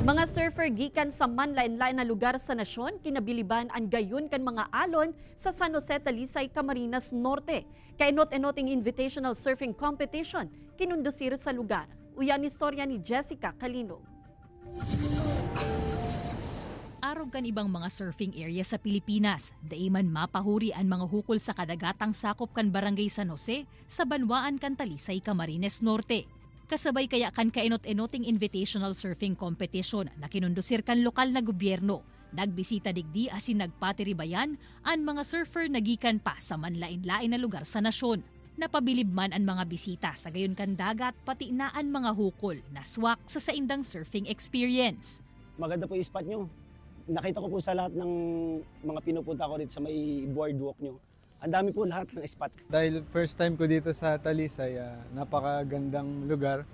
Mga surfer gikan sa manlain-lain na lugar sa nasyon, kinabiliban ang gayon kan mga alon sa San Jose, Talisay, Camarines Norte. Kainot-enoting invitational surfing competition kinundusir sa lugar. Uyan istorya ni Jessica Calinog. Arog kan ibang mga surfing area sa Pilipinas, daiman mapahuri ang mga hukol sa kadagatang sakop kan Barangay San Jose sa Banwaan kan Talisay, Camarines Norte. Kasabay kaya kan kainot-enoting invitational surfing competition na kinundusir kan lokal na gobyerno. Nagbisita digdi asin nagpatiribayan ang mga surfer nagikan pa sa manlain-lain na lugar sa nasyon. Napabilib man ang mga bisita sa gayon kan dagat pati na ang mga hukol na swak sa saindang surfing experience. Maganda po yung spot nyo. Nakita ko po sa lahat ng mga pinupunta ko dito sa may boardwalk nyo. Ang dami po lahat ng spot. Dahil first time ko dito sa Talisay, napakagandang lugar.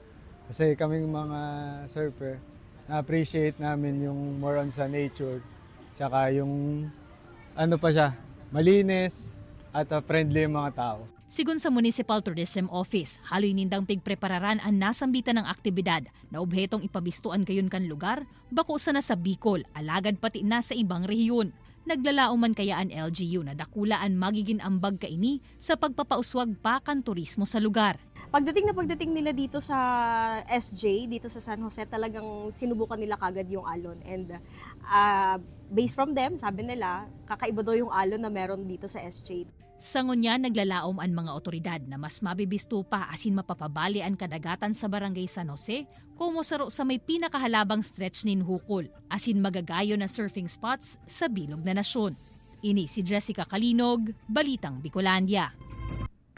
Kasi kaming mga surfer, na-appreciate namin yung more on sa nature. Tsaka yung malinis at friendly yung mga tao. Sigun sa Municipal Tourism Office, haloy nindang pigprepararan ang nasambitan ng aktibidad na obhetong ipabistuan kayon kan lugar, bako sa nasa Bicol, alagad pati na sa ibang rehiyon. Naglalao man kaya ang LGU na dakulaan magiging ambag kaini sa pagpapauswag pa kan turismo sa lugar. Pagdating nila dito sa SJ, dito sa San Jose, talagang sinubukan nila kagad yung alon. And based from them, sabi nila, kakaiba daw yung alon na meron dito sa SJ. Sa ngunya, naglalaom ang mga otoridad na mas mabibisto pa asin mapapabali ang kadagatan sa Barangay San Jose kumo saro sa may pinakahalabang stretch nin hukol asin magagayo na surfing spots sa bilog na nasyon. Ini si Jessica Calinog, Balitang Bicolandia.